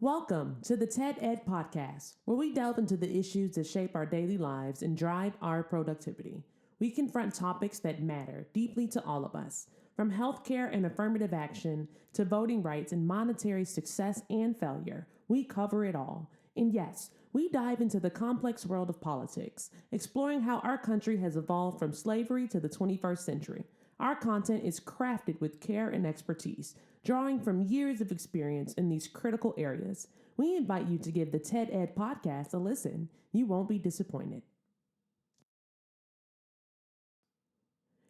Welcome to the TED Ed Podcast, where we delve into the issues that shape our daily lives and drive our productivity. We confront topics that matter deeply to all of us, from healthcare and affirmative action to voting rights and monetary success and failure. We cover it all. And yes, we dive into the complex world of politics, exploring how our country has evolved from slavery to the 21st century. Our content is crafted with care and expertise, drawing from years of experience in these critical areas. We invite you to give the TED Ed podcast a listen. You won't be disappointed.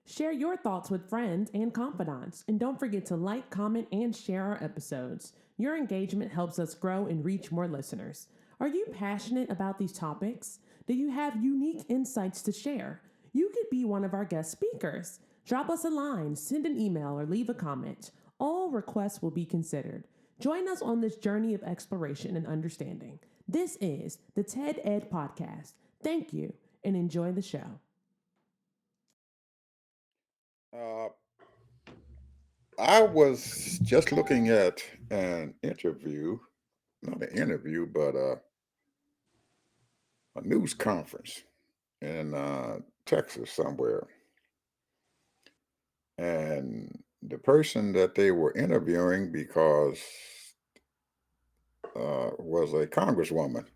Share your thoughts with friends and confidants, and don't forget to like, comment, and share our episodes. Your engagement helps us grow and reach more listeners. Are you passionate about these topics? Do you have unique insights to share? You could be one of our guest speakers. Drop us a line, send an email, or leave a comment. All requests will be considered. Join us on this journey of exploration and understanding. This is the TED Ed Podcast. Thank you and enjoy the show. Uh, I was just looking at an interview, not an interview, but a news conference in Texas somewhere. And the person that they were interviewing because was a congresswoman.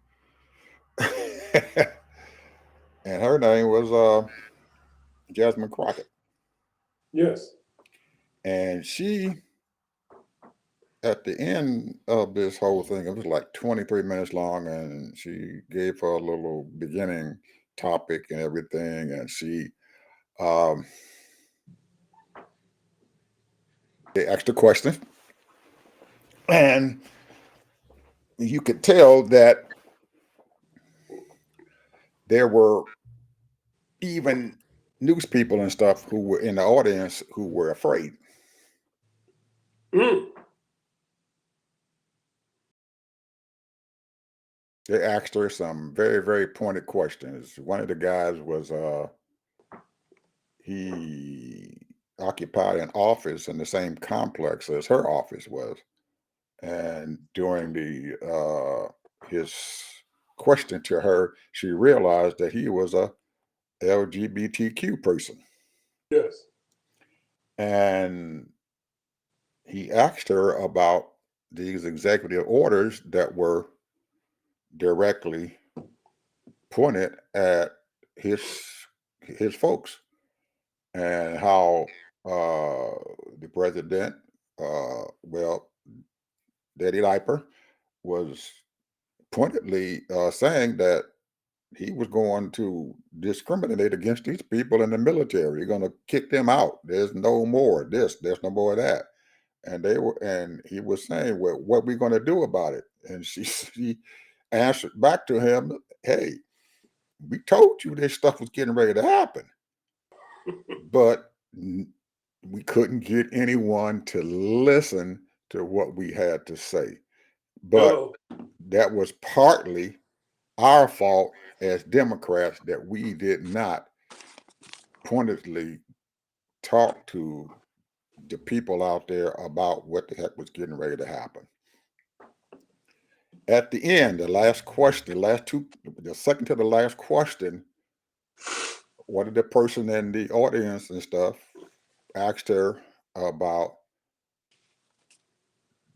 And her name was Jasmine Crockett. Yes. And she, at the end of this whole thing, it was like 23 minutes long, and she gave her a little beginning topic and everything. And um, they asked a question, and you could tell that there were even news people and stuff who were in the audience who were afraid. Mm. They asked her some very, very pointed questions. One of the guys was he occupied an office in the same complex as her office was, and during the his question to her, she realized that he was a LGBTQ person, Yes. and he asked her about these executive orders that were directly pointed at his his folks, and how the president, well, Daddy Diaper, was pointedly saying that he was going to discriminate against these people in the military. You're going to kick them out. There's no more of this. There's no more of that. And he was saying, well, what we going to do about it? And she answered back to him, hey, we told you this stuff was getting ready to happen, but we couldn't get anyone to listen to what we had to say. But Hello. that was partly our fault as Democrats that we did not pointedly talk to the people out there about what the heck was getting ready to happen. At the end, the last question, the second to the last question, one of the person in the audience and stuff asked her about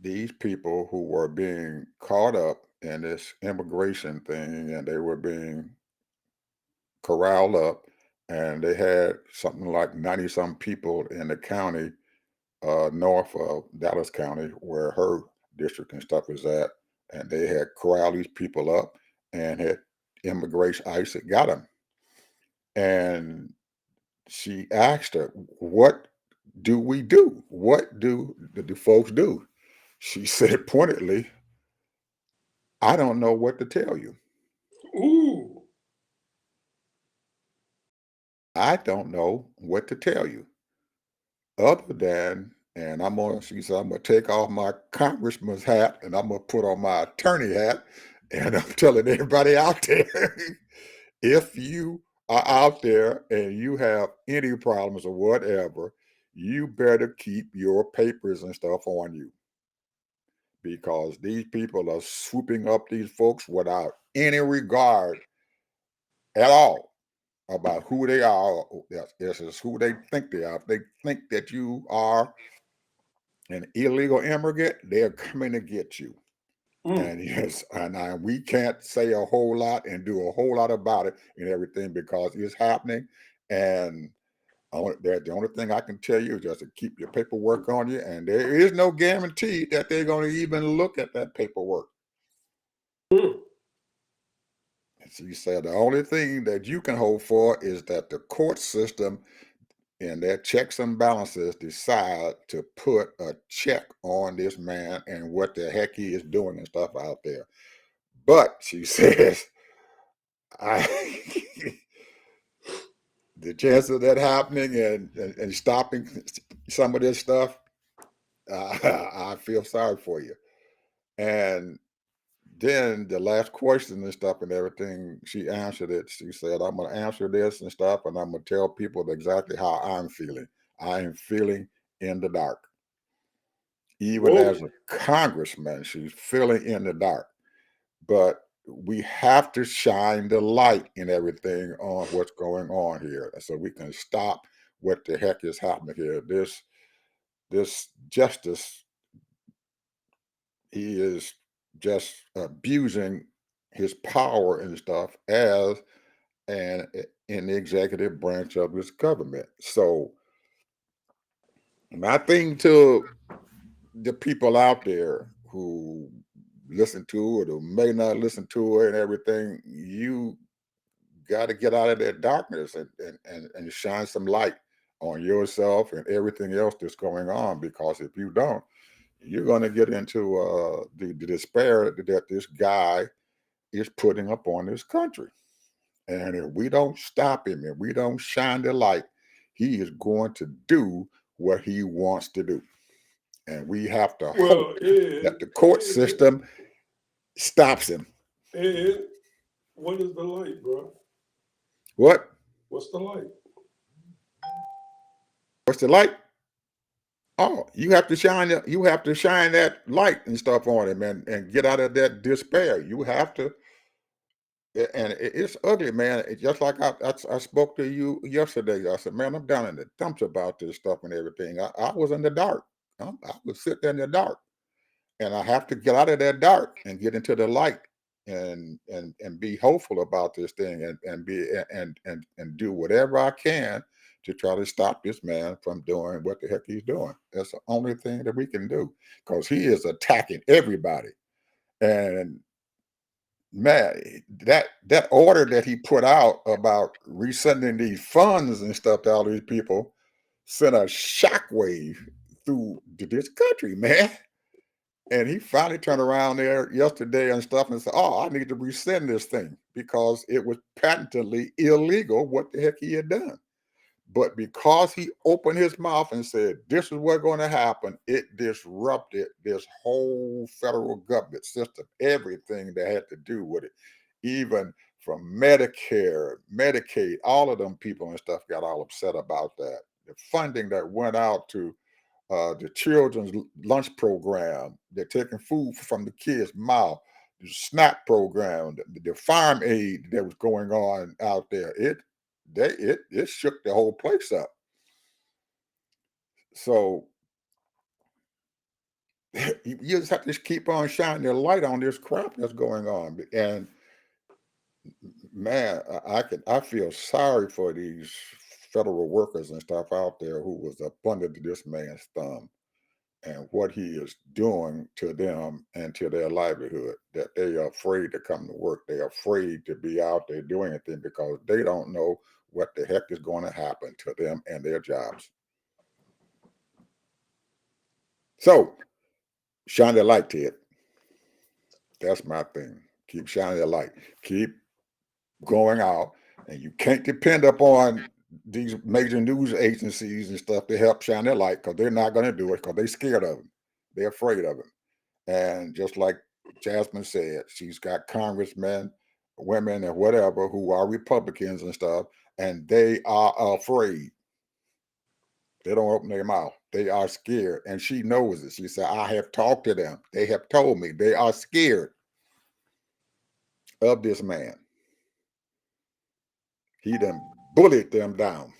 these people who were being caught up in this immigration thing, and they were being corralled up, and they had something like 90 some people in the county north of Dallas County where her district and stuff is at, and they had corralled these people up and had immigration ICE had got them. And she asked her, what do we do? What do the folks do? She said pointedly, I don't know what to tell you. Ooh. I don't know what to tell you other than, and she said, I'm gonna take off my congressman's hat and I'm gonna put on my attorney hat, and I'm telling everybody out there, if you are out there and you have any problems or whatever, you better keep your papers and stuff on you, because these people are swooping up these folks without any regard at all about who they are. This is who they think they are. If they think that you are an illegal immigrant, they're coming to get you. Mm. And yes, and we can't say a whole lot and do a whole lot about it and everything because it's happening. And the only thing I can tell you is just to keep your paperwork on you. And there is no guarantee that they're going to even look at that paperwork. Mm. And so you said the only thing that you can hope for is that the court system and their checks and balances decide to put a check on this man and what the heck he is doing and stuff out there. But she says, I the chance of that happening and stopping some of this stuff, I feel sorry for you. And then the last question and stuff and everything, she answered it. She said, I'm going to answer this and stuff, and I'm going to tell people exactly how I'm feeling. I am feeling in the dark. Even Whoa. as a congressman, she's feeling in the dark. But we have to shine the light in everything on what's going on here so we can stop what the heck is happening here. This justice, he is just abusing his power and stuff as and in the executive branch of his government. So my thing to the people out there who listen to it or may not listen to it and everything, you got to get out of that darkness and shine some light on yourself and everything else that's going on. Because if you don't, you're going to get into the despair that this guy is putting up on this country. And if we don't stop him, if we don't shine the light, he is going to do what he wants to do. And we have to hope Well, that the court system stops him. Ed, what is the light, bro? What? What's the light? What's the light? Oh, you have to shine that light and stuff on him and get out of that despair. You have to, and it's ugly, man. It's just like I spoke to you yesterday. I said, man, I'm down in the dumps about this stuff and everything. I was in the dark. I was sitting in the dark, and I have to get out of that dark and get into the light and be hopeful about this thing and do whatever I can to try to stop this man from doing what the heck he's doing. That's the only thing that we can do because he is attacking everybody. And man, that order that he put out about resending these funds and stuff to all these people sent a shockwave through this country, man. And he finally turned around there yesterday and stuff and said, "Oh, I need to rescind this thing because it was patently illegal what the heck he had done." But because he opened his mouth and said, "This is what's going to happen," it disrupted this whole federal government system, everything that had to do with it, even from Medicare, Medicaid, all of them people and stuff got all upset about that. The funding that went out to the children's lunch program. They're taking food from the kids' mouth. The SNAP program, the farm aid that was going on out there. It shook the whole place up. So you just have to just keep on shining the light on this crap that's going on. And man, I feel sorry for these federal workers and stuff out there who was up under this man's thumb and what he is doing to them and to their livelihood, that they are afraid to come to work. They're afraid to be out there doing anything because they don't know what the heck is going to happen to them and their jobs. So shine the light, Ted. That's my thing. Keep shining the light. Keep going out. And you can't depend upon these major news agencies and stuff to help shine their light because they're not going to do it because they're scared of them. They're afraid of him. And just like Jasmine said, she's got congressmen, women, and whatever who are Republicans and stuff, and they are afraid. They don't open their mouth. They are scared, and she knows it. She said, I have talked to them. They have told me they are scared of this man. He done bullied them down.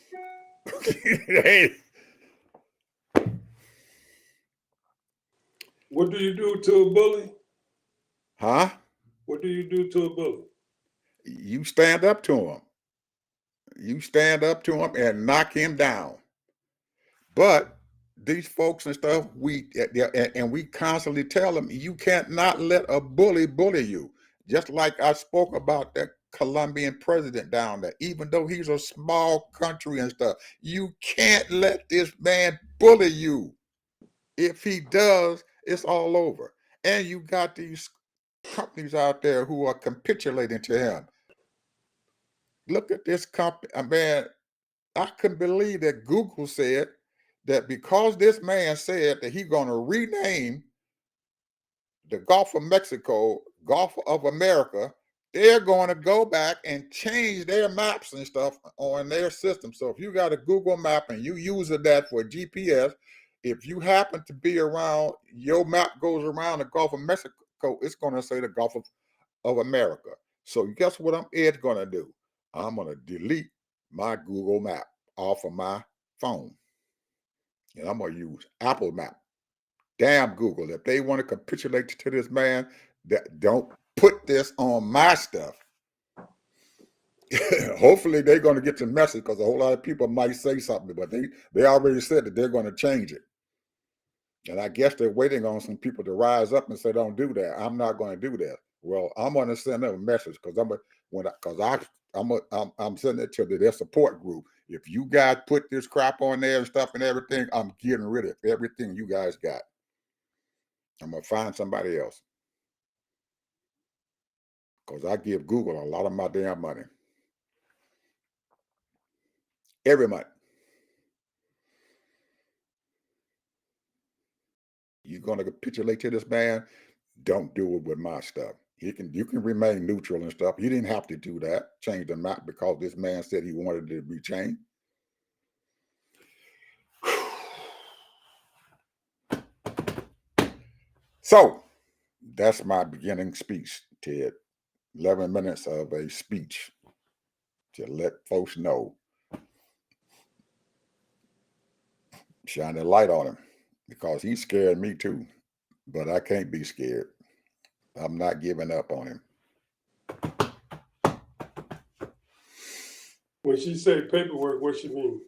What do you do to a bully? Huh? What do you do to a bully? You stand up to him. You stand up to him and knock him down. But these folks and stuff, we constantly tell them, you can't not let a bully you. Just like I spoke about that Colombian president down there, even though he's a small country and stuff, you can't let this man bully you. If he does, it's all over. And you got these companies out there who are capitulating to him. Look at this company. Man, I couldn't believe that Google said that because this man said that he's going to rename the Gulf of Mexico, Gulf of America, they're going to go back and change their maps and stuff on their system. So if you got a Google map and you using that for GPS, if you happen to be around, your map goes around the Gulf of Mexico, it's going to say the Gulf of America. So guess what Ed's going to do? I'm going to delete my Google map off of my phone. And I'm going to use Apple Map. Damn Google, if they want to capitulate to this man, that don't put this on my stuff. Hopefully they're going to get the message, because a whole lot of people might say something, but they already said that they're going to change it. And I guess they're waiting on some people to rise up and say, don't do that. I'm not going to do that. Well, I'm going to send them a message, because I'm sending it to their support group. If you guys put this crap on there and stuff and everything, I'm getting rid of everything you guys got. I'm going to find somebody else, because I give Google a lot of my damn money. Every month. You're going to capitulate to this man, don't do it with my stuff. You can remain neutral and stuff. You didn't have to do that, change the map, because this man said he wanted it to be changed. So that's my beginning speech, Ted. 11 minutes of a speech to let folks know. Shine a light on him, because he scared me too. But I can't be scared. I'm not giving up on him. When she say paperwork, what she mean?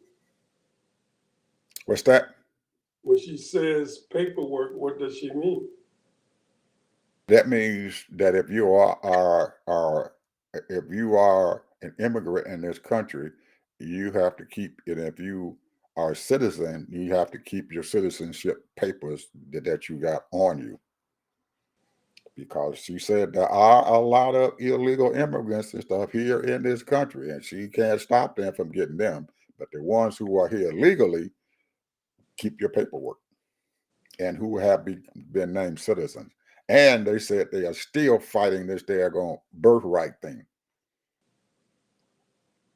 What's that? When she says paperwork, what does she mean? That means that if you are an immigrant in this country, you have to keep it. If you are a citizen, you have to keep your citizenship papers that you got on you. Because she said there are a lot of illegal immigrants and stuff here in this country, and she can't stop them from getting them. But the ones who are here legally, keep your paperwork, and who have been named citizens. And they said they are still fighting this daggone birthright thing,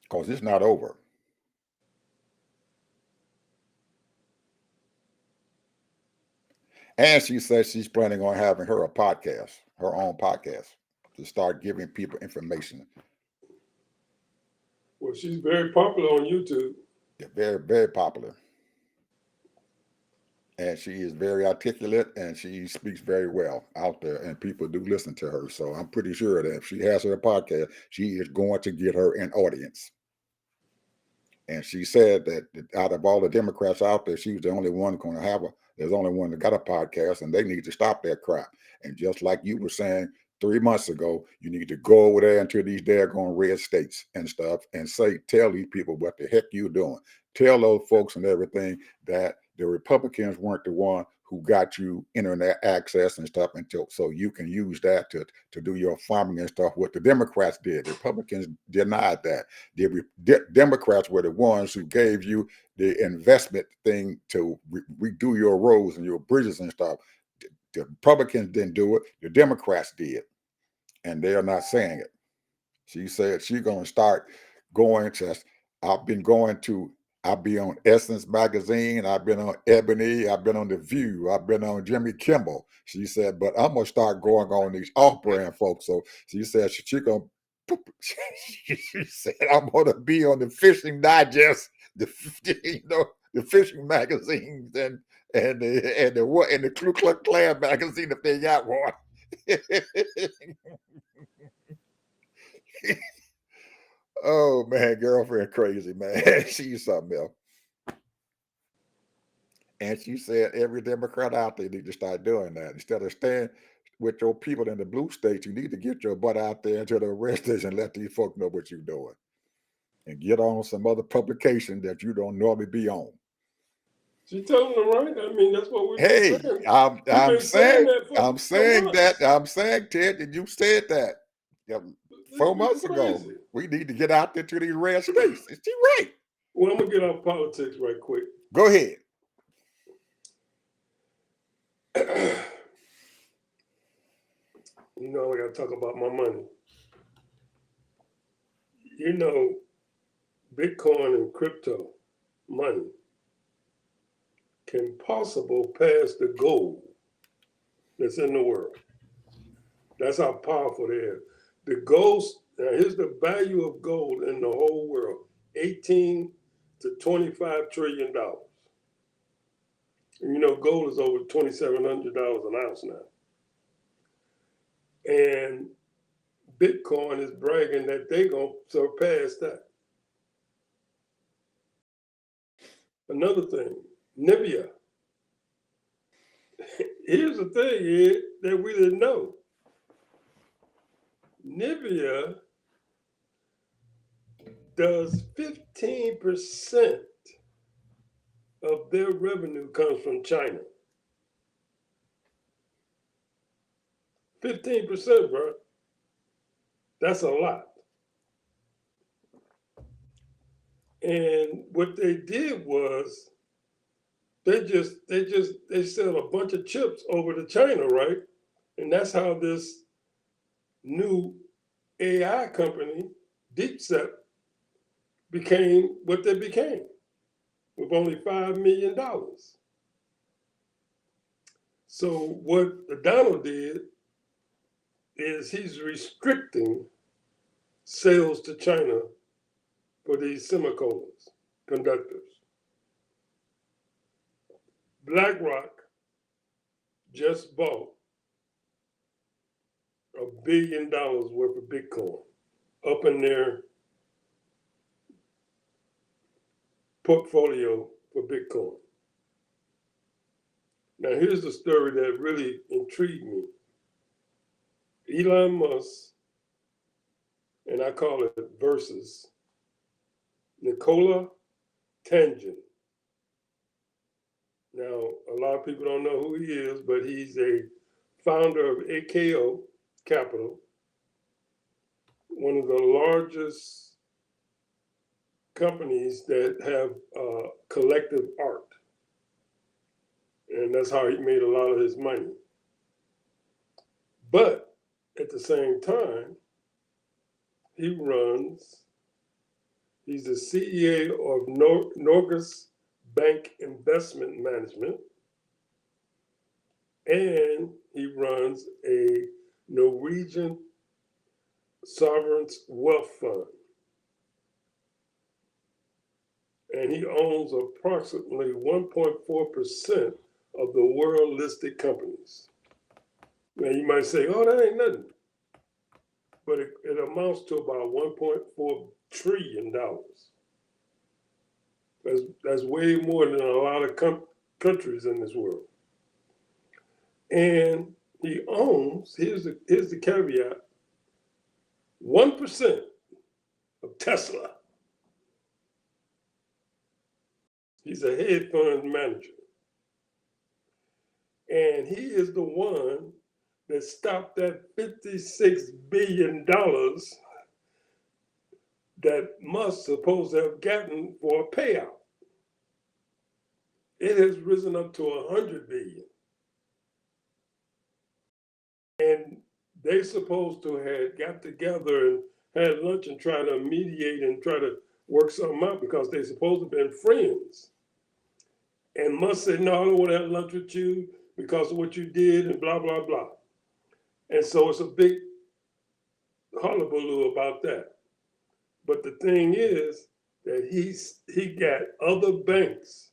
because it's not over. And she says she's planning on having her own podcast, to start giving people information. Well, she's very popular on YouTube. Yeah, very, very popular. And she is very articulate, and she speaks very well out there, and people do listen to her. So I'm pretty sure that if she has her podcast, she is going to get her an audience. And she said that out of all the Democrats out there, she's the only one going to have there's only one that got a podcast, and they need to stop that crap. And just like you were saying 3 months ago, you need to go over there into these daggone red states and stuff and tell these people what the heck you doing. Tell those folks and everything that the Republicans weren't the one who got you internet access and stuff so you can use that to do your farming and stuff. What the Democrats did, the Republicans denied that. The Democrats were the ones who gave you the investment thing to redo your roads and your bridges and stuff. The Republicans didn't do it. The Democrats did. And they are not saying it. She said she's going to start going to, I've been going to I'll be on Essence Magazine. I've been on Ebony. I've been on The View. I've been on Jimmy Kimmel. She said, but I'm going to start going on these off-brand folks. So she said, she going to, she said, I'm going to be on the Fishing Digest, the fishing magazines and the Ku Klux Klan magazine if they got one. Oh man, girlfriend crazy, man. She's something else. And she said every Democrat out there need to start doing that. Instead of staying with your people in the blue states, you need to get your butt out there into the red states and let these folks know what you're doing. And get on some other publication that you don't normally be on. She told them right. I mean, that's what we've Hey, been saying. I'm saying that for I'm saying, Ted, that you said that 4 months ago. We need to get out there to these red states. Is she right? Well, I'm gonna get off politics right quick. Go ahead. You know, I gotta talk about my money. You know, Bitcoin and crypto money can possibly pass the gold that's in the world. That's how powerful they are. The gold, now here's the value of gold in the whole world, 18 to $25 trillion. And you know, gold is over $2,700 an ounce now. And Bitcoin is bragging that they're going to surpass that. Another thing, Nvidia. Here's the thing here that we didn't know. Nvidia does 15% of their revenue comes from China. 15%, bro. That's a lot. And what they did was they sell a bunch of chips over to China, right? And that's how this new AI company, DeepSeek, became what they became with only $5 million. So what Donald did is he's restricting sales to China for these semiconductors. BlackRock just bought $1 billion worth of Bitcoin up in their portfolio for Bitcoin. Now, here's the story that really intrigued me. Elon Musk, and I call it versus Nikola Tangent. Now, a lot of people don't know who he is, but he's a founder of AKO Capital, one of the largest companies that have collective art. And that's how he made a lot of his money. But at the same time, he's the CEO of Norges Bank Investment Management, and he runs a Norwegian sovereign wealth fund. And he owns approximately 1.4% of the world listed companies. Now you might say, oh, that ain't nothing. But it amounts to about $1.4 trillion. That's way more than a lot of countries in this world. And he owns, here's the caveat, 1% of Tesla. He's a hedge fund manager. And he is the one that stopped that $56 billion that Musk supposed to have gotten for a payout. It has risen up to $100 billion. And they supposed to have got together and had lunch and try to mediate and try to work something out because they're supposed to have been friends. And Musk said, no, I don't want to have lunch with you because of what you did and blah, blah, blah. And so it's a big hullabaloo about that. But the thing is that he got other banks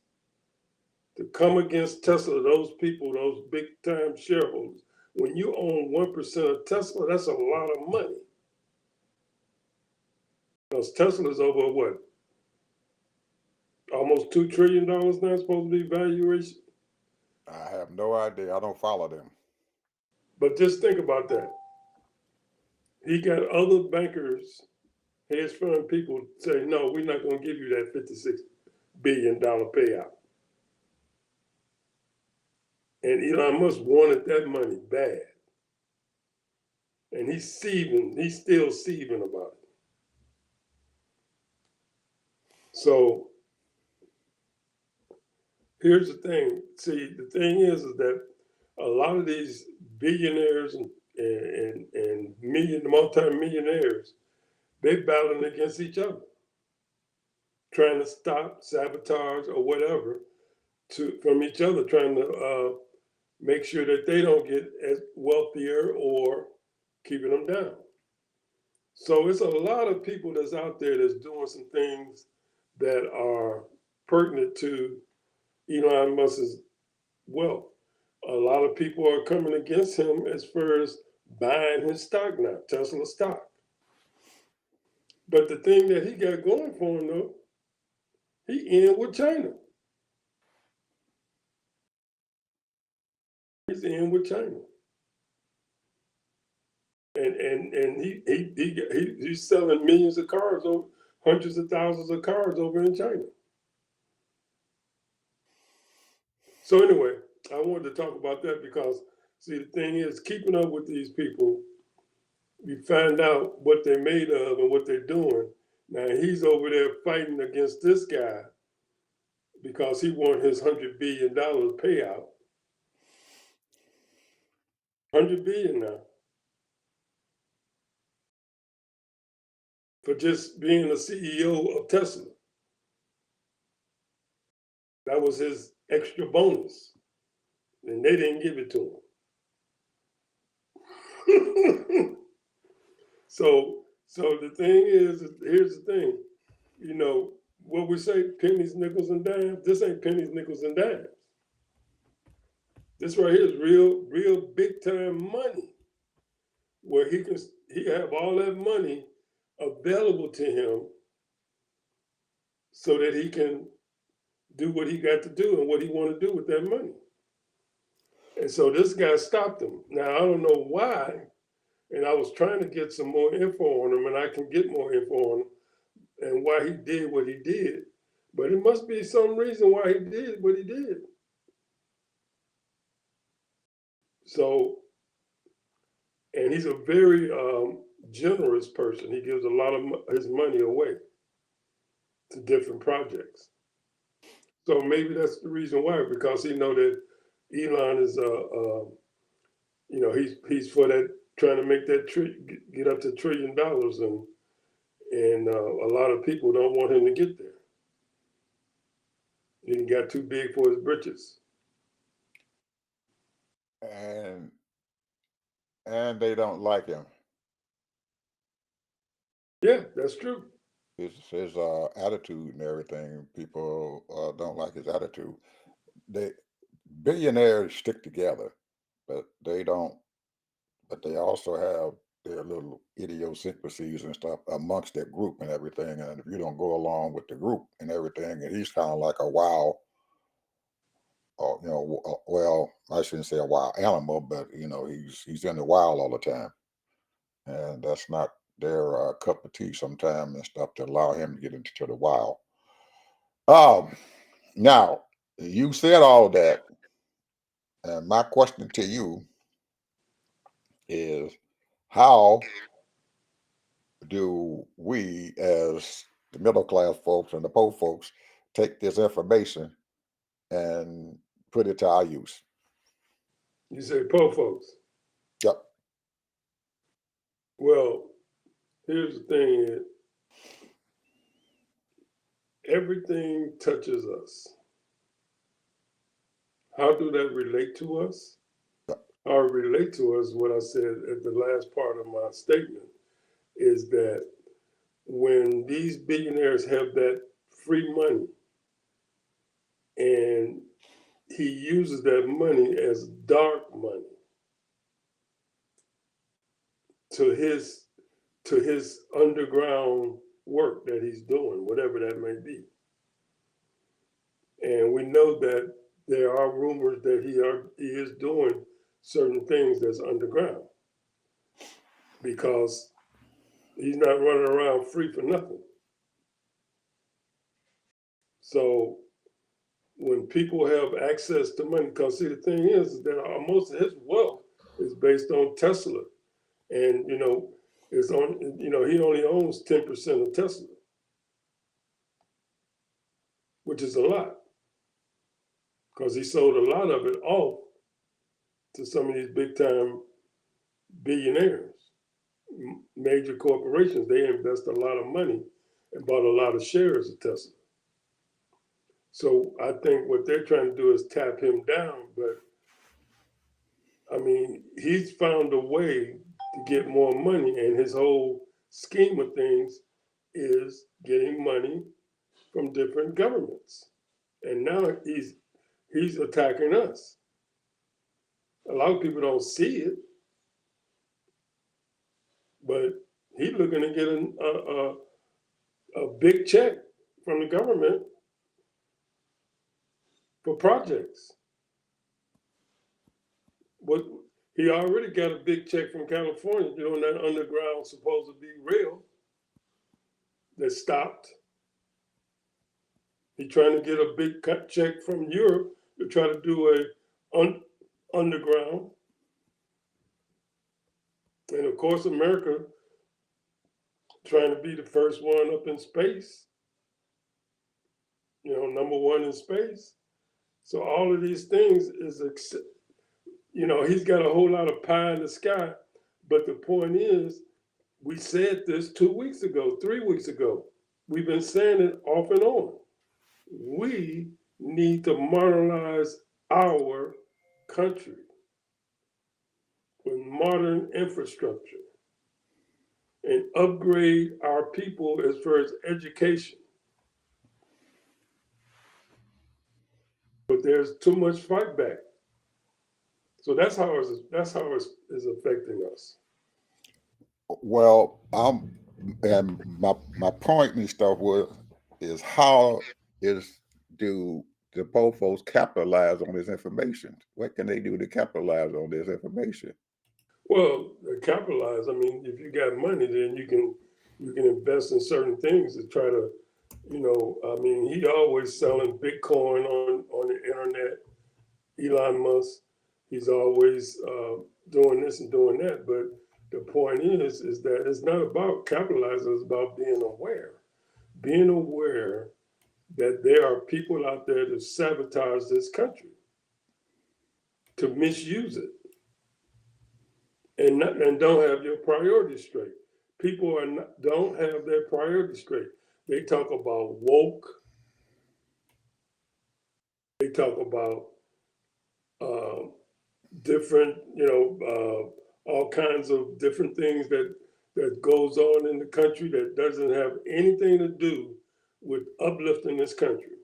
to come against Tesla, those people, those big time shareholders. When you own 1% of Tesla, that's a lot of money. Because Tesla's over what? Almost $2 trillion now supposed to be valuation. I have no idea. I don't follow them. But just think about that. He got other bankers, hedge fund people say, no, we're not going to give you that $56 billion payout. And Elon Musk wanted that money bad. And he's still seething about it. So here's the thing. See, the thing is that a lot of these billionaires and multi-millionaires, they're battling against each other, trying to stop, sabotage, or whatever from each other, trying to make sure that they don't get as wealthier or keeping them down. So it's a lot of people that's out there that's doing some things that are pertinent to Elon Musk's wealth. A lot of people are coming against him as far as buying his stock now, Tesla stock. But the thing that he got going for him, though, he in with China. He's in with China. And he's selling millions of cars, hundreds of thousands of cars over in China. So anyway, I wanted to talk about that because, see, the thing is, keeping up with these people, you find out what they're made of and what they're doing. Now he's over there fighting against this guy because he won his $100 billion payout. $100 billion now. For just being the CEO of Tesla. That was his extra bonus. And they didn't give it to him. So the thing is, here's the thing. You know, what we say, pennies, nickels, and dimes, this ain't pennies, nickels, and dimes. This right here is real big time money. Where he have all that money available to him so that he can do what he got to do and what he want to do with that money. And so this guy stopped him. Now, I don't know why, and I was trying to get some more info on him, and I can get more info on him and why he did what he did. But it must be some reason why he did what he did. So, and he's a very generous person. He gives a lot of his money away to different projects. So maybe that's the reason why, because he know that Elon is, he's for that, trying to make that get up to $1 trillion, and a lot of people don't want him to get there. He got too big for his britches. And they don't like him. Yeah, that's true. His attitude and everything. People don't like his attitude. Billionaires stick together, but they don't. But they also have their little idiosyncrasies and stuff amongst their group and everything. And if you don't go along with the group and everything, and he's kind of like a wild, well, I shouldn't say a wild animal, but he's in the wild all the time, and that's not their cup of tea sometimes and stuff to allow him to get into the wild. Now you said all that, and my question to you is, how do we, as the middle class folks and the poor folks, take this information and put it to our use? You say poor folks. Yep. Well, here's the thing. everything touches us. How do that relate to us? How it relate to us, what I said at the last part of my statement, is that when these billionaires have that free money and he uses that money as dark money to his underground work that he's doing, whatever that may be. And we know that there are rumors that he is doing certain things that's underground because he's not running around free for nothing. So when people have access to money, because see, the thing is that most of his wealth is based on Tesla. And, it's on, he only owns 10% of Tesla, which is a lot because he sold a lot of it off to some of these big time billionaires, major corporations. They invest a lot of money and bought a lot of shares of Tesla. So I think what they're trying to do is tap him down. But I mean, he's found a way to get more money, and his whole scheme of things is getting money from different governments. And now he's attacking us. A lot of people don't see it, but he's looking to get a big check from the government for projects. What he already got a big check from California doing that underground supposed to be rail that stopped. He's trying to get a big cut check from Europe to try to do a underground. And of course, America trying to be the first one up in space, number one in space. So all of these things is, he's got a whole lot of pie in the sky. But the point is, we said this 2 weeks ago, 3 weeks ago. We've been saying it off and on. We need to modernize our country with modern infrastructure and upgrade our people as far as education. But there's too much fight back. So that's how it's affecting us. Well, and my point and stuff is how do the poor folks capitalize on this information? What can they do to capitalize on this information? Well, capitalize. I mean, if you got money, then you can invest in certain things to try to, I mean, he always selling Bitcoin on the internet. Elon Musk, he's always doing this and doing that. But the point is that it's not about capitalizing, it's about being aware. Being aware that there are people out there to sabotage this country, to misuse it, and don't have your priorities straight. People don't have their priorities straight. They talk about woke. They talk about different, all kinds of different things that goes on in the country that doesn't have anything to do with uplifting this country.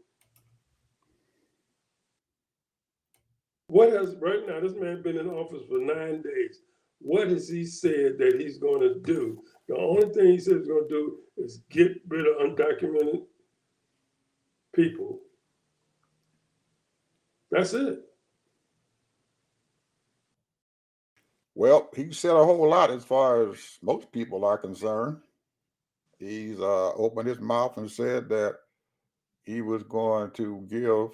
What has right now, this man been in office for 9 days. What has he said that he's going to do? The only thing he said he's going to do is get rid of undocumented people. That's it. Well, he said a whole lot as far as most people are concerned. He's opened his mouth and said that he was going to give,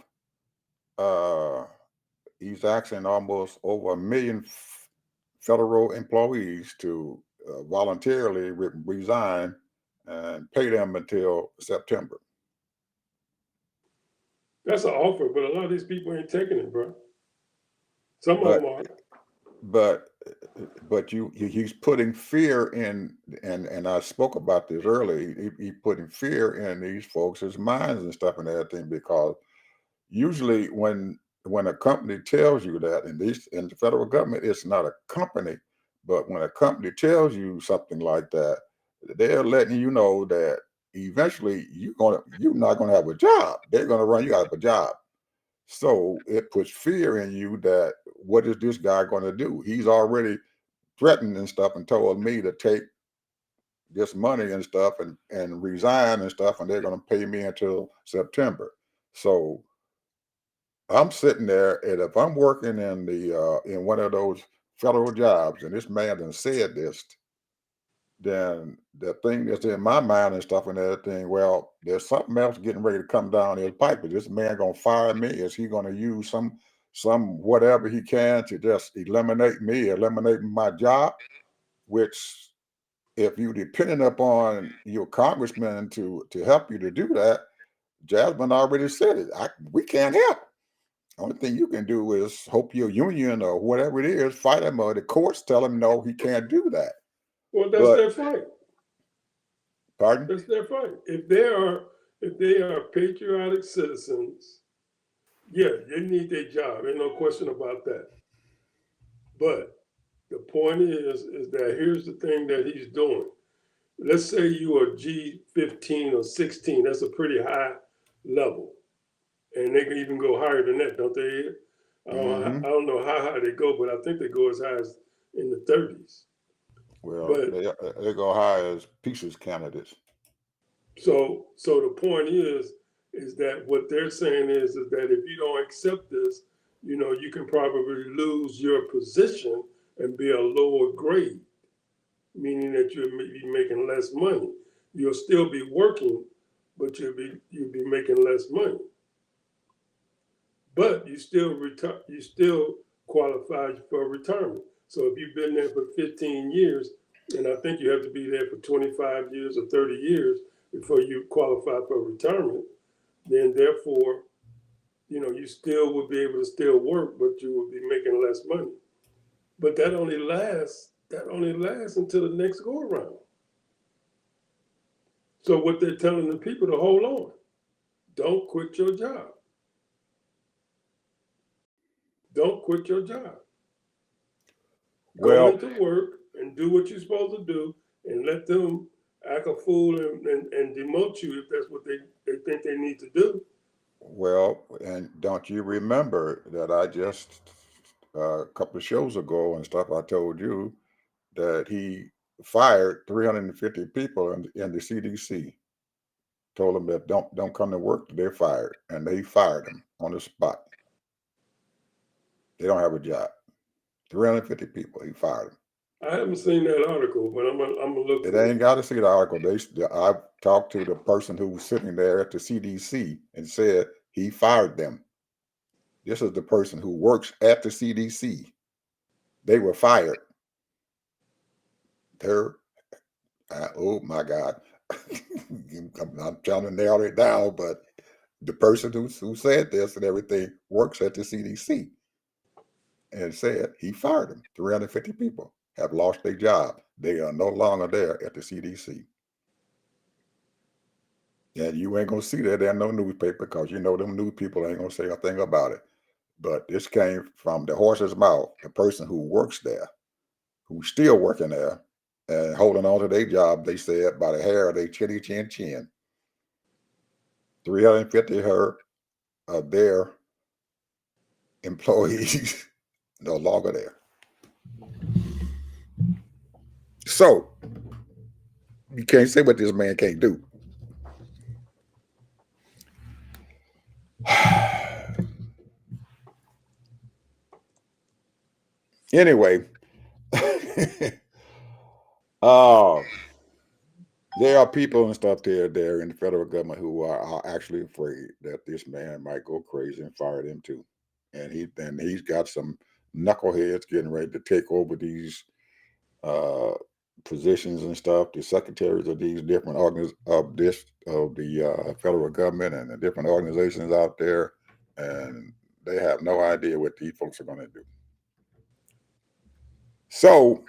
he's asking almost over 1 million federal employees to voluntarily resign and pay them until September. That's an offer, but a lot of these people ain't taking it, bro. Some of them are. But but he's putting fear in, and I spoke about this earlier. He putting fear in these folks' minds and stuff and everything, because usually when a company tells you that, in the federal government, it's not a company, but when a company tells you something like that, they're letting you know that eventually you're not gonna have a job. They're gonna run you out of a job. So it puts fear in you that what is this guy gonna do? He's already threatened and stuff and told me to take this money and stuff and resign and stuff, and they're gonna pay me until September. So I'm sitting there, and if I'm working in one of those federal jobs, and this man done said this, then the thing that's in my mind and stuff and everything, well, there's something else getting ready to come down his pipe. Is this man gonna fire me? Is he gonna use some whatever he can to just eliminate my job? Which, if you depending upon your congressman to help you to do that, Jasmine already said it. We can't help. Only thing you can do is hope your union or whatever it is fight him, or the courts tell him no, he can't do that. Well, that's But their fight. pardon? That's their fight. If they are patriotic citizens, yeah, they need their job. Ain't no question about that. But the point is that here's the thing that he's doing. Let's say you are G15 or 16. That's a pretty high level, and they can even go higher than that, don't they? I Hmm. don't know how high they go, but I think they go as high as in the 30s. Well, But they go high as pieces candidates. so the point is that what they're saying is that if you don't accept this, you can probably lose your position and be a lower grade, meaning that you'll be making less money. You'll still be working, but you'll be making less money. But you still qualify for retirement. So if you've been there for 15 years, and I think you have to be there for 25 years or 30 years before you qualify for retirement, then therefore, you still would be able to still work, but you will be making less money. But that only lasts until the next go around. So what they're telling the people to hold on. Don't quit your job. Don't quit your job. Go Well, into work and do what you're supposed to do, and let them act a fool and demote you if that's what they think they need to do. and don't you remember that I just a couple of shows ago and stuff, I told you that he fired 350 people in the CDC. Told them that don't come to work, they're fired, and they fired them on the spot. They don't have a job. 350 people, he fired them. I haven't seen that article, but I'm gonna look It for ain't it. got to see the article. I talked to the person who was sitting there at the CDC and said he fired them. This is the person who works at the CDC. They were fired. They're oh my God. I'm trying to narrow it down, but the person who said this and everything works at the CDC and said he fired them. 350 people have lost their job. They are no longer there at the CDC. And you ain't gonna see that in no newspaper, because them news people ain't gonna say a thing about it. But this came from the horse's mouth, the person who works there, who's still working there and holding on to their job, they said, by the hair of their chinny chin chin. 350 her of their employees no longer there. So you can't say what this man can't do. Anyway, uh, there are people and stuff there in the federal government who are actually afraid that this man might go crazy and fire them too. And he's got some knuckleheads getting ready to take over these uh, positions and stuff, the secretaries of these different of the federal government and the different organizations out there, and they have no idea what these folks are going to do. So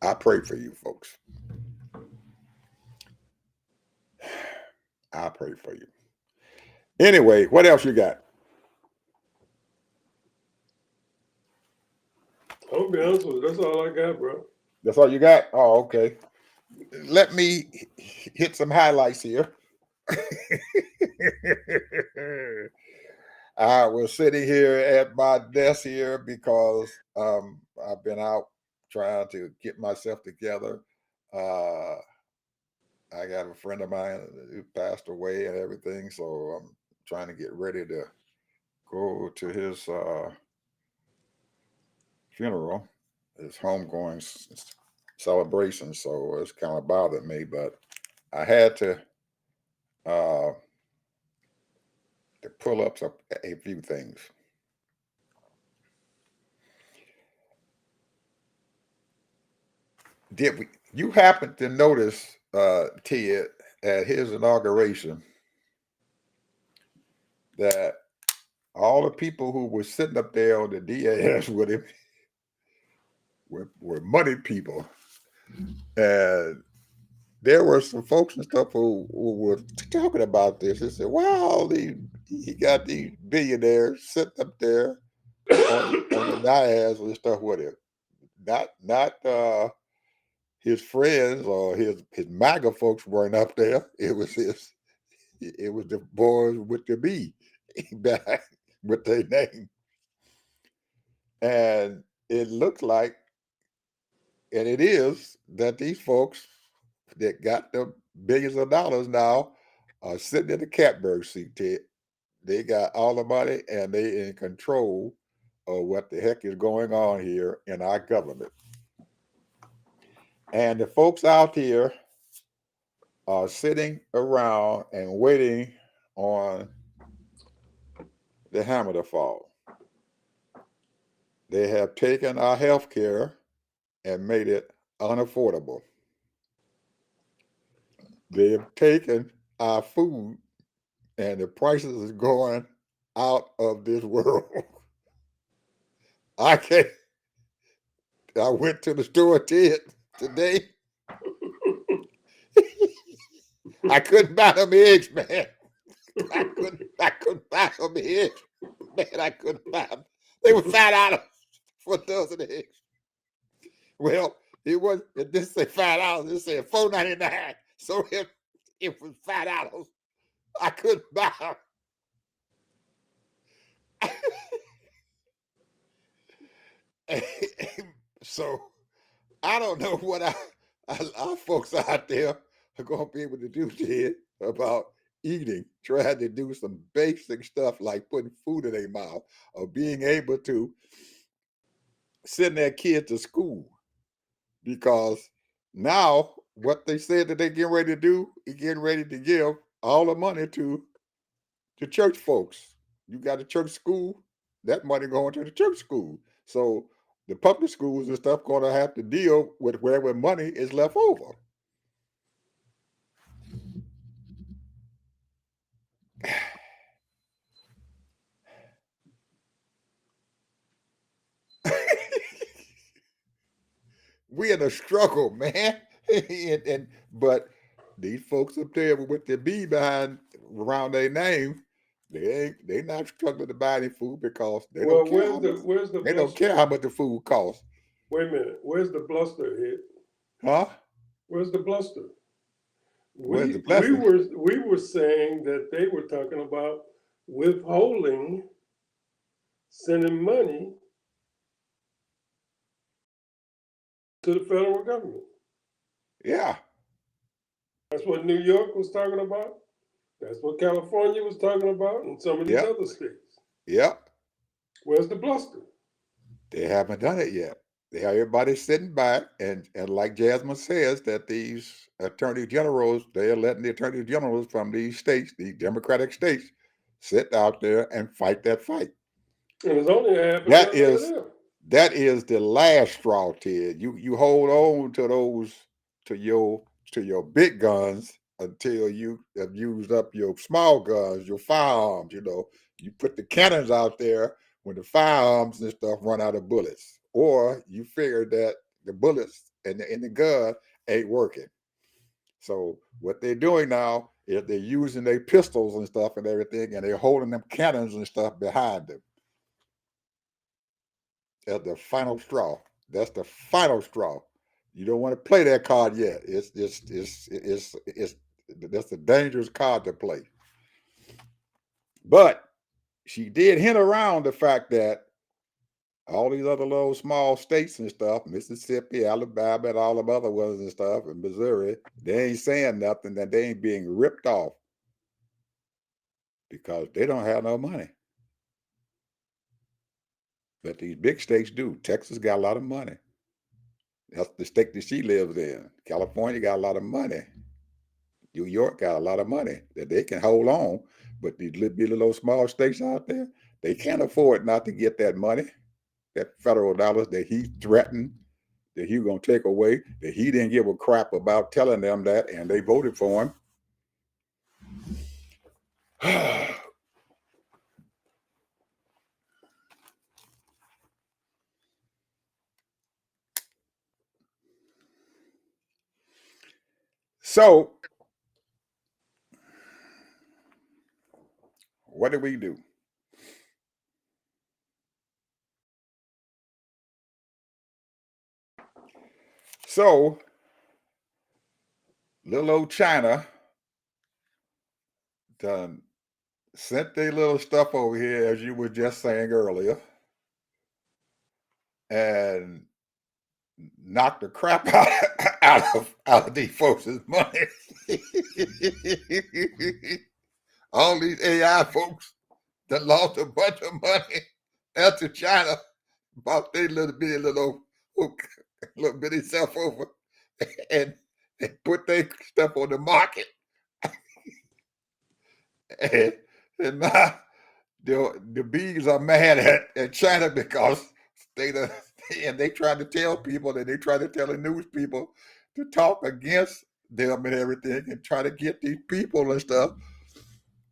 I pray for you folks. I pray for you. Anyway, what else you got? I'll be honest with you, that's all I got, bro. That's all you got? Oh, okay. Let me hit some highlights here. I was sitting here at my desk here because I've been out trying to get myself together. Uh, I got a friend of mine who passed away and everything, so I'm trying to get ready to go to his funeral, his homegoing celebration. So it's kind of bothered me, but I had uh, to pull up a few things. You happen to notice, Ted, at his inauguration that all the people who were sitting up there on the DAS with him were money people, and there were some folks and stuff who were talking about this. They said, "Wow, he got these billionaires sitting up there on the dais and stuff with him. Not his friends or his MAGA folks weren't up there. It was the boys with the B back with their name, and it looks like, and it is, that these folks that got the billions of dollars now are sitting in the catbird seat, Ted. They got all the money and they in control of what the heck is going on here in our government. And the folks out here are sitting around and waiting on the hammer to fall. They have taken our health care and made it unaffordable. They have taken our food and the prices is going out of this world. I can't. I went to the store today. I couldn't buy them eggs, man. I couldn't buy them eggs. Man, I couldn't buy them. They were $5 for a dozen eggs. Well, it didn't say $5, it said $4.99. So it was $5. I couldn't buy them. So I don't know what our folks out there are going to be able to do, Ted, about eating, trying to do some basic stuff like putting food in their mouth or being able to send their kid to school. Because now what they said that they're getting ready to do is getting ready to give all the money to the church folks. You got a church school, that money going to the church school. So the public schools and stuff going to have to deal with whatever money is left over. We in a struggle, man. But these folks up there with the B behind around their name, they not struggling to buy any food because they Well, don't care where's the they don't bluster? care how much the food costs. Wait a minute. Where's the bluster here? Huh? Where's the bluster? Where's the We blessing? were saying that they were talking about withholding sending money to the federal government. Yeah. That's what New York was talking about. That's what California was talking about, and some of these Yep. other states. Yep. Where's the bluster? They haven't done it yet. They have everybody sitting back, and like Jasmine says, that these attorney generals, they are letting the attorney generals from these states, these Democratic states, sit out there and fight that fight. And there's only a half a That dozen of is them. that is the last straw, Ted. You hold on to those to your big guns until you have used up your small guns, your firearms. You put the cannons out there when the firearms and stuff run out of bullets, or you figure that the bullets in the gun ain't working. So what they're doing now is they're using their pistols and stuff and everything, and they're holding them cannons and stuff behind them. That's the final straw. That's the final straw. You don't want to play that card yet. It's that's a dangerous card to play. But she did hint around the fact that all these other little small states and stuff, Mississippi, Alabama, and all the other ones and stuff, and Missouri, they ain't saying nothing, that they ain't being ripped off because they don't have no money. But these big states do. Texas got a lot of money. That's the state that she lives in. California got a lot of money. New York got a lot of money that they can hold on. But these little small states out there, they can't afford not to get that money, that federal dollars that he threatened, that he was going to take away, that he didn't give a crap about telling them that, and they voted for him. So, what do we do? So, little old China done sent their little stuff over here, as you were just saying earlier, and knocked the crap out of these folks' money. All these AI folks that lost a bunch of money after China bought their little bitty self over and put their stuff on the market. and now the bees are mad at China because they try to tell people, that they try to tell the news people to talk against them and everything, and try to get these people and stuff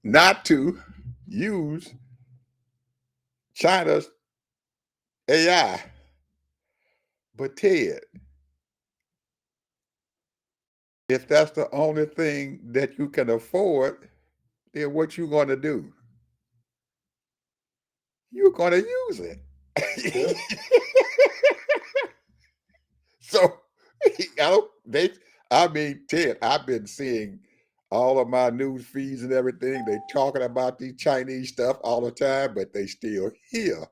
not to use China's AI. But Ted, if that's the only thing that you can afford, then what you going to do? You're going to use it. Yeah. So, Ted, I've been seeing all of my news feeds and everything. They talking about these Chinese stuff all the time, but they still here.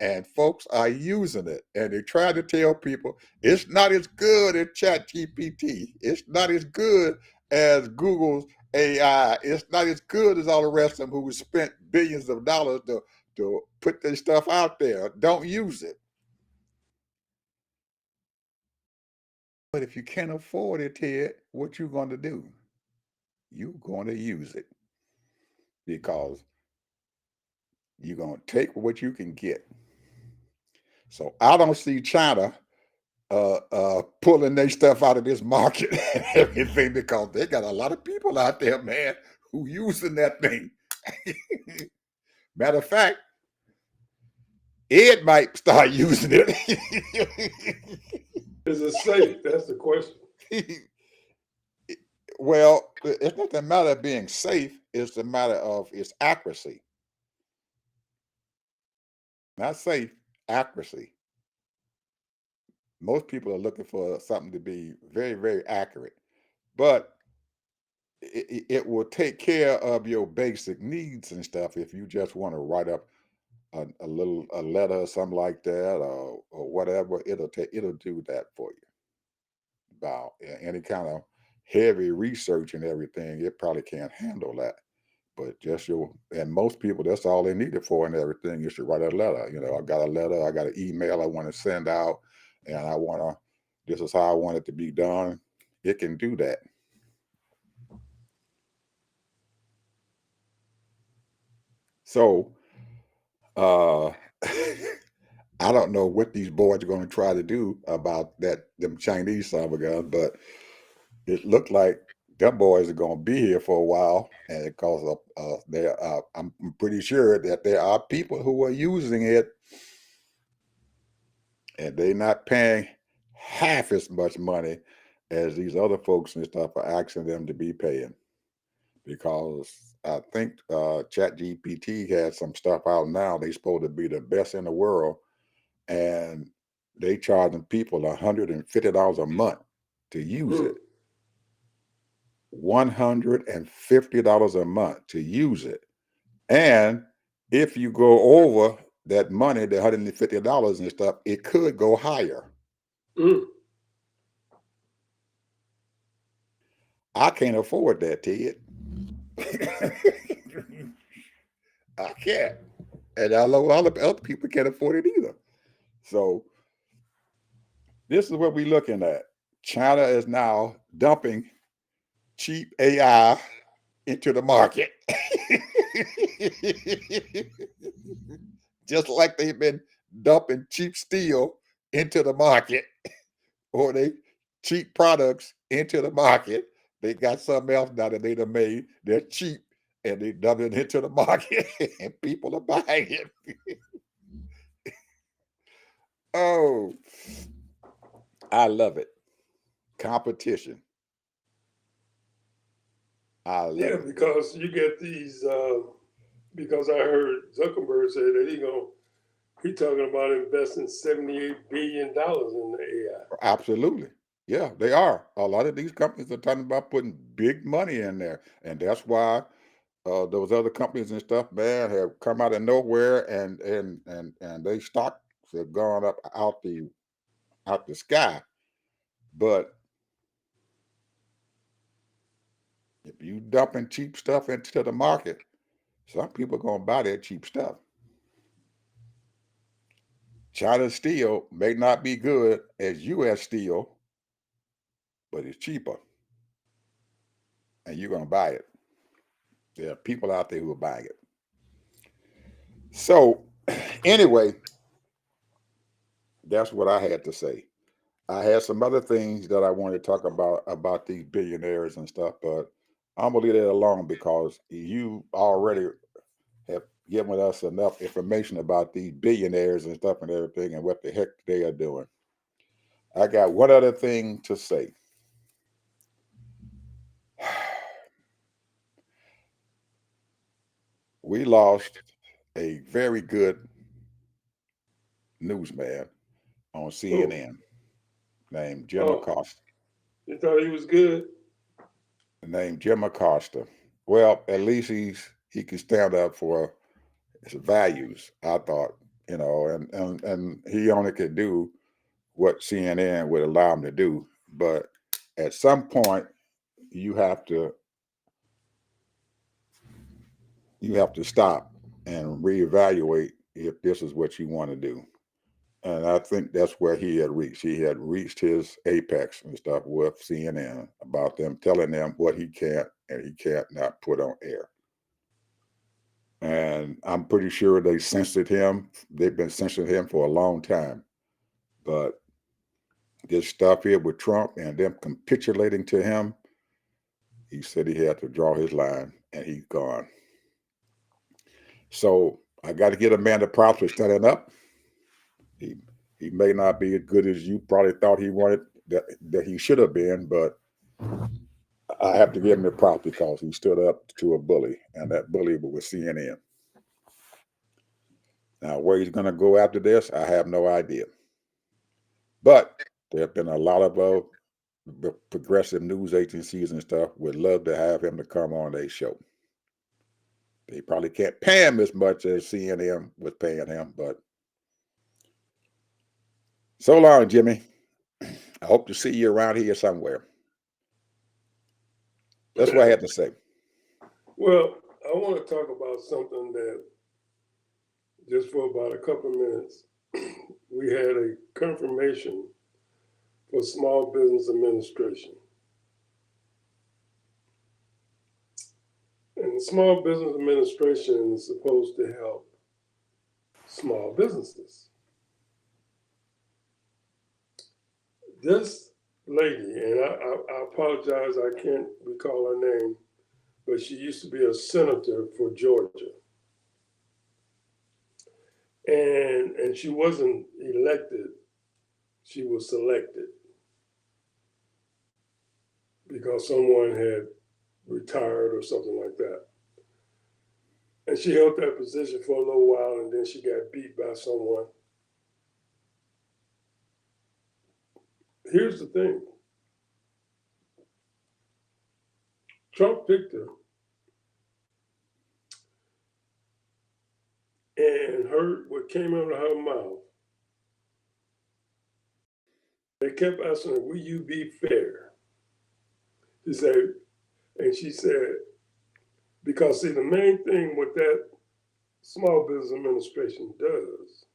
And folks are using it. And they try to tell people it's not as good as ChatGPT. It's not as good as Google's AI. It's not as good as all the rest of them who spent billions of dollars to put this stuff out there. Don't use it. But if you can't afford it, Ted, what you going to do? You're going to use it because you're going to take what you can get. So I don't see China pulling their stuff out of this market and everything, because they got a lot of people out there, man, who using that thing. Matter of fact, Ed might start using it. Is it safe? That's the question. Well, it's not the matter of being safe, it's the matter of its accuracy. Not safe, accuracy. Most people are looking for something to be very, very accurate, but it will take care of your basic needs and stuff if you just want to write up a letter or something like that, or whatever. It'll do that for you. About any kind of heavy research and everything, it probably can't handle that. But and most people, that's all they need it for and everything. You should write a letter. I got a letter, I got an email I want to send out, and this is how I want it to be done. It can do that. So, I don't know what these boys are going to try to do about them Chinese cyber guns, but it looked like them boys are going to be here for a while, and because I'm pretty sure that there are people who are using it, and they're not paying half as much money as these other folks and stuff are asking them to be paying. Because I think ChatGPT has some stuff out now. They're supposed to be the best in the world, and they charging people $150 a month to use it. $150 a month to use it. And if you go over that money, the $150 and stuff, it could go higher. Mm. I can't afford that, Ted. I can't. And I know other people can't afford it either. So this is what we're looking at. China is now dumping cheap AI into the market. Just like they've been dumping cheap steel into the market, or they cheap products into the market. They got something else now that they done made. They're cheap and they dump it into the market and people are buying it. Oh, I love it. Competition. I love Yeah, it. because you get these. Because I heard Zuckerberg say that he talking about investing $78 billion in the AI. Absolutely. Yeah, they are. A lot of these companies are talking about putting big money in there. And that's why those other companies and stuff, man, have come out of nowhere and they stocks have gone up out the sky. But if you dumping cheap stuff into the market, some people are gonna buy that cheap stuff. China steel may not be good as US steel, but it's cheaper. And you're gonna buy it. There are people out there who are buying it. So anyway, that's what I had to say. I had some other things that I wanted to talk about these billionaires and stuff, but I'm gonna leave that alone because you already have given us enough information about these billionaires and stuff and everything and what the heck they are doing. I got one other thing to say. We lost a very good newsman on Oh, CNN named Jim oh, Acosta. you thought he was good? Named Jim Acosta. Well, at least he can stand up for his values, I thought, and he only could do what CNN would allow him to do. But at some point, you have to stop and reevaluate if this is what you want to do. And I think that's where he had reached. He had reached his apex and stuff with CNN about them telling them what he can't and he can't not put on air. And I'm pretty sure they censored him. They've been censoring him for a long time. But this stuff here with Trump and them capitulating to him, he said he had to draw his line and he's gone. So I got to get Amanda props for standing up. He he may not be as good as you probably thought he wanted that he should have been, but I have to give him the props because he stood up to a bully, and that bully was CNN. Now, where he's going to go after this, I have no idea. But there have been a lot of progressive news agencies and stuff would love to have him to come on their show. They probably can't pay him as much as CNN was paying him, but so long, Jimmy. I hope to see you around here somewhere. That's what I had to say. Well, I want to talk about something that just for about a couple of minutes, we had a confirmation for Small Business Administration. And the Small Business Administration is supposed to help small businesses. This lady, and I apologize, I can't recall her name, but she used to be a senator for Georgia. And she wasn't elected, she was selected because someone had retired or something like that. And she held that position for a little while, and then she got beat by someone. Here's the thing. Trump picked her and heard what came out of her mouth. They kept asking her, will you be fair? She said, and she said, because see, the main thing what that Small Business Administration does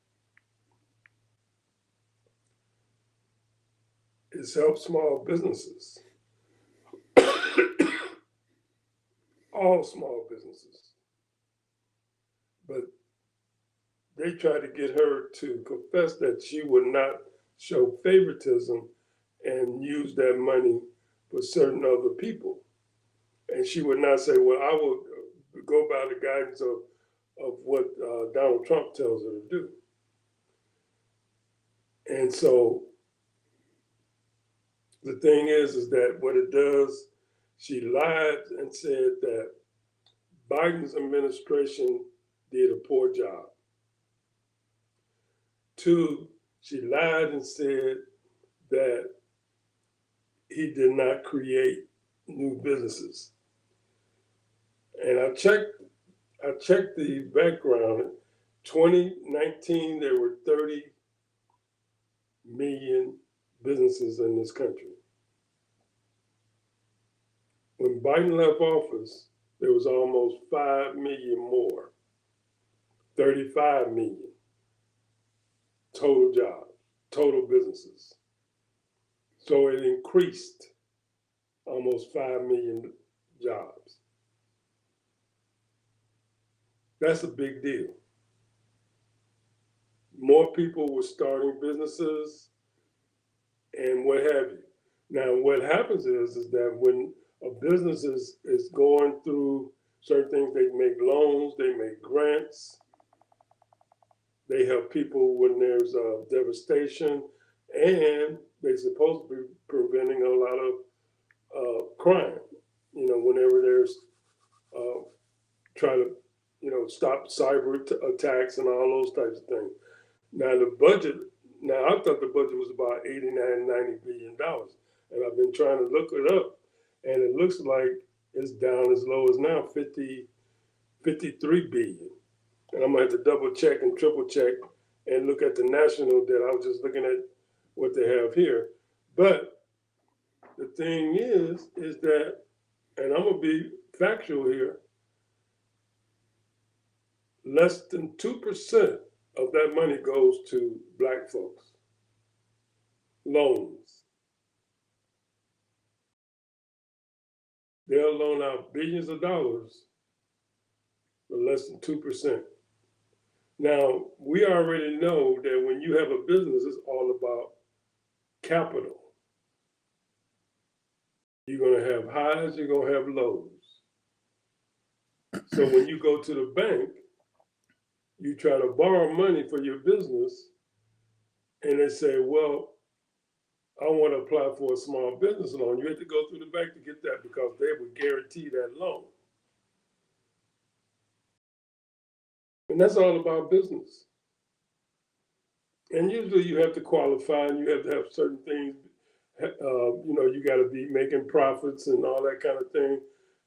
is help small businesses, all small businesses. But they tried to get her to confess that she would not show favoritism and use that money for certain other people. And she would not say, well, I will go by the guidance of what Donald Trump tells her to do. And so the thing is that what it does, she lied and said that Biden's administration did a poor job. 2, she lied and said that he did not create new businesses. And I checked the background. In 2019, there were 30 million businesses in this country. When Biden left office, there was almost 5 million more, 35 million total jobs, total businesses. So it increased almost 5 million jobs. That's a big deal. More people were starting businesses and what have you. Now, what happens is that when a business is going through certain things, they make loans, they make grants, they help people when there's devastation, and they're supposed to be preventing a lot of crime. You know, whenever there's trying to, stop cyber attacks and all those types of things. Now the budget. Now I thought the budget was about $89-90 billion, and I've been trying to look it up, and it looks like it's down as low as now 53 billion. And I'm gonna have to double check and triple check and look at the national debt. I was just looking at what they have here. But the thing is that, and I'm gonna be factual here, less than 2% of that money goes to Black folks. Loans. They'll loan out billions of dollars for less than 2%. Now, we already know that when you have a business, it's all about capital. You're going to have highs, you're going to have lows. So when you go to the bank, you try to borrow money for your business, and they say, well, I want to apply for a small business loan. You have to go through the bank to get that because they would guarantee that loan. And that's all about business. And usually you have to qualify and you have to have certain things. You got to be making profits and all that kind of thing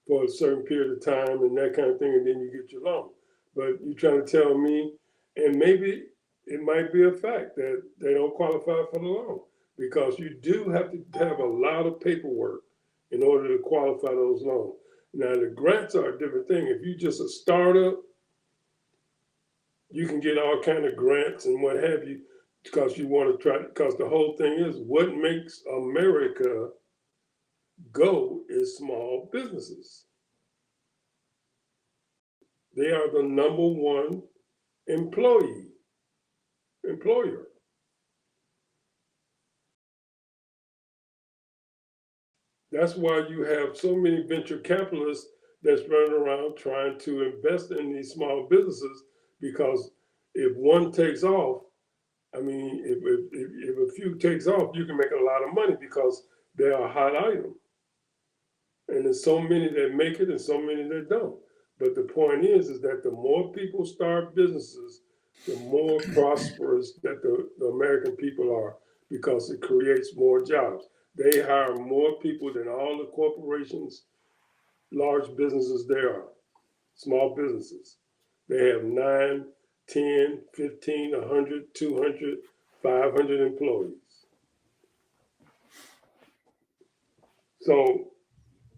for a certain period of time and that kind of thing, and then you get your loan. But you're trying to tell me, and maybe it might be a fact that they don't qualify for the loan because you do have to have a lot of paperwork in order to qualify those loans. Now, the grants are a different thing. If you're just a startup, you can get all kind of grants and what have you because you want to try, because the whole thing is what makes America go is small businesses. They are the number one employer. That's why you have so many venture capitalists that's running around trying to invest in these small businesses, because if one takes off, I mean, if a few takes off, you can make a lot of money because they are a hot item. And there's so many that make it and so many that don't. But the point is that the more people start businesses, the more prosperous that the American people are, because it creates more jobs. They hire more people than all the corporations, large businesses there are, small businesses. They have 9, 10, 15, 100, 200, 500 employees. So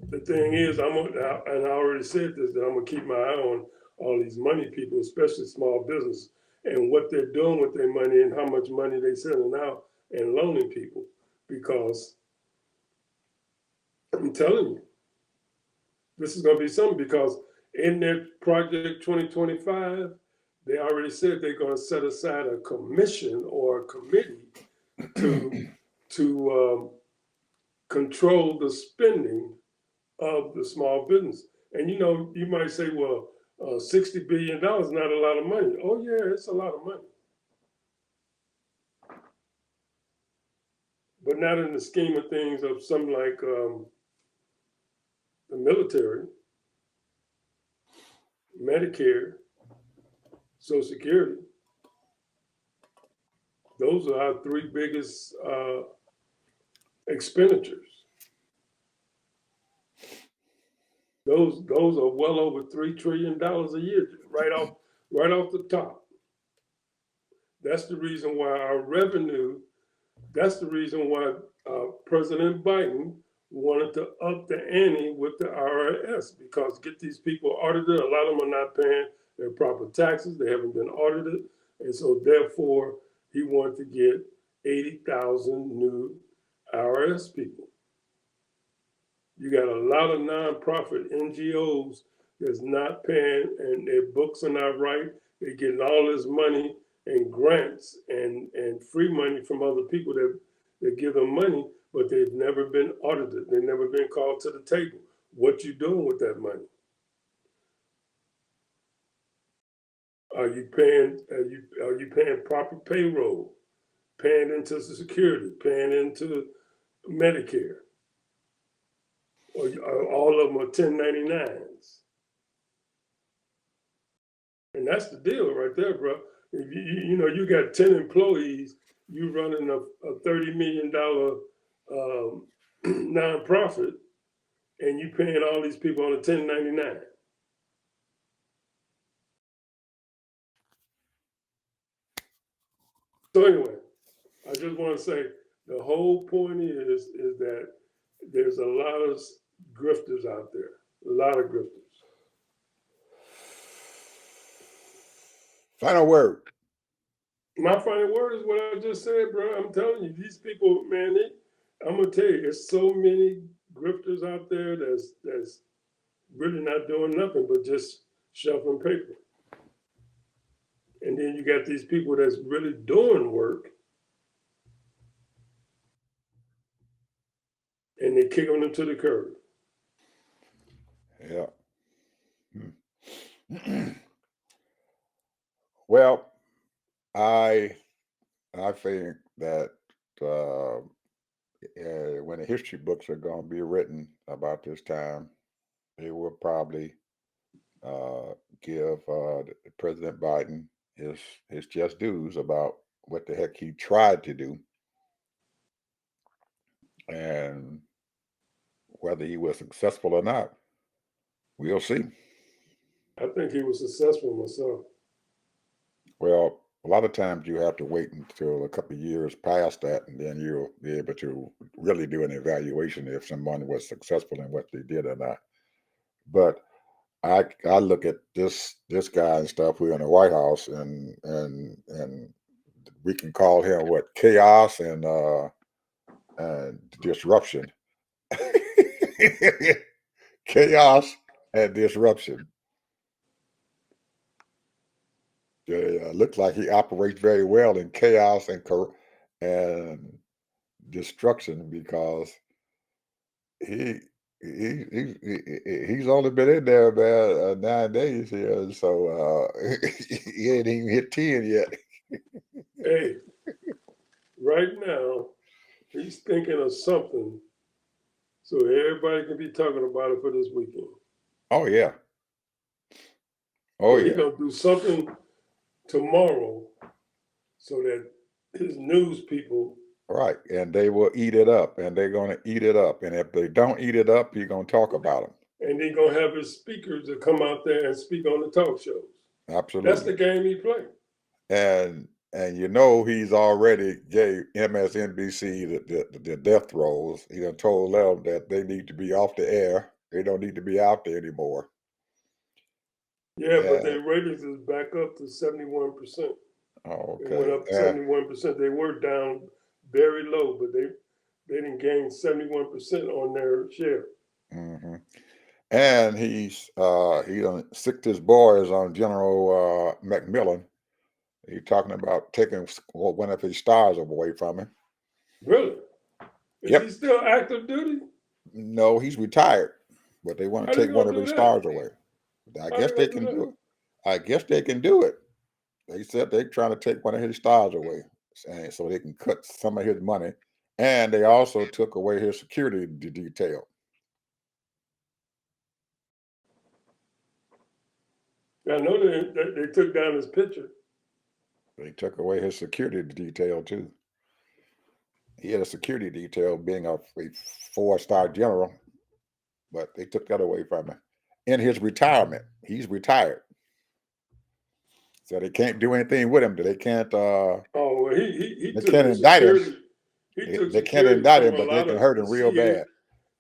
the thing is, and I already said this, that I'm gonna keep my eye on all these money people, especially small business, and what they're doing with their money and how much money they're sending out and loaning people. Because I'm telling you, this is gonna be something. Because in their project 2025, they already said they're gonna set aside a commission or a committee to control the spending of the small business. And you might say, well, $60 billion is not a lot of money. Oh yeah, it's a lot of money, but not in the scheme of things of something like the military, Medicare, Social Security. Those are our three biggest expenditures. Those are well over $3 trillion a year, right off the top. That's the reason why our revenue. That's the reason why President Biden wanted to up the ante with the IRS, because get these people audited. A lot of them are not paying their proper taxes. They haven't been audited, and so therefore he wanted to get 80,000 new IRS people. You got a lot of nonprofit NGOs that's not paying, and their books are not right. They're getting all this money and grants and free money from other people that give them money, but they've never been audited. They've never been called to the table. What you doing with that money? Are you paying proper payroll? Paying into Social Security? Paying into Medicare? Or all of them are 1099s? And that's the deal right there, bro. If you got 10 employees, you running a $30 million nonprofit, and you paying all these people on a 1099. So anyway, I just want to say the whole point is that there's a lot of grifters out there, a lot of grifters. Final word. My final word is what I just said, bro. I'm telling you, these people, man, I'm gonna tell you, there's so many grifters out there that's really not doing nothing but just shuffling paper. And then you got these people that's really doing work, and they kick them to the curb. Yeah. Well, I think that when the history books are going to be written about this time, they will probably give President Biden his just dues about what the heck he tried to do, and whether he was successful or not, we'll see. I think he was successful myself. Well, a lot of times you have to wait until a couple of years past that, and then you'll be able to really do an evaluation if someone was successful in what they did or not. But I look at this guy and stuff. We're in the White House, and we can call him what, chaos and disruption. Chaos and disruption. Looks like he operates very well in chaos and destruction, because he he's only been in there about 9 days here, so he ain't even hit 10 yet. Hey, right now, he's thinking of something so everybody can be talking about it for this weekend. Oh yeah, oh So he's yeah, gonna do something tomorrow so that his news people, right. And they will eat it up, and they're gonna eat it up. And if they don't eat it up, he's gonna talk about them. and he's gonna have his speakers to come out there and speak on the talk shows. That's the Absolutely. game he played. And you know he's already gave MSNBC the death throes. He done told them that they need to be off the air. They don't need to be out there anymore. Yeah, but And their ratings is back up to 71%. oh, It went okay. up 71%. They were down very low, but they didn't gain 71% on their share. hmm And he done sicked his boys on General McMillan. He talking about taking one of his stars away from him. Really? Is he Yep. still active duty? No, he's retired, but they want How to they take one gonna of do his that? stars away. I How they guess they gonna do can do that? it. I guess they can do it. They said they're trying to take one of his stars away, so they can cut some of his money, and they also took away his security detail. I know they took down his picture. They took away his security detail too. He had a security detail being a 4-star general, but they took that away from him. In his retirement, he's retired, so they can't do anything with him. They can't. Oh, well, he They took can't the indict him. security. He took They can't security indict him, from a but they lot can of hurt the him real CIA. bad.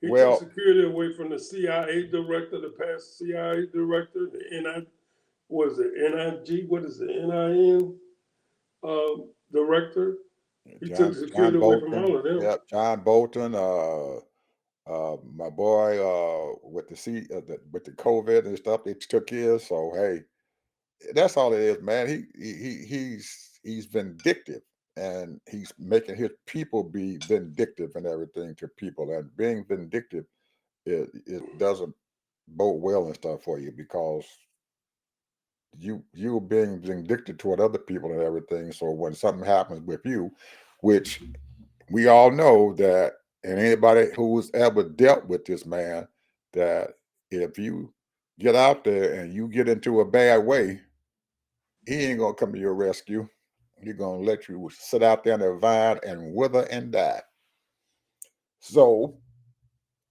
He took Well, security away from the CIA director, the past CIA director, the NI, was it NIG? What is it? NIN director. He took John security away from Bolton. all of them. Yep, John Bolton. My boy, with with the COVID and stuff, they took his. So hey, that's all it is, man. He's vindictive, and he's making his people be vindictive and everything to people. And being vindictive, it doesn't bode well and stuff for you, because you being vindictive toward other people and everything. So when something happens with you, which we all know that, and anybody who's ever dealt with this man, that if you get out there and you get into a bad way, he ain't gonna come to your rescue. He's gonna let you sit out there in the vine and wither and die. So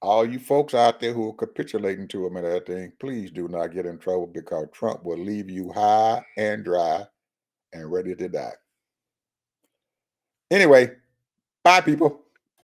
all you folks out there who are capitulating to him and everything, please do not get in trouble, because Trump will leave you high and dry and ready to die. Anyway, bye people.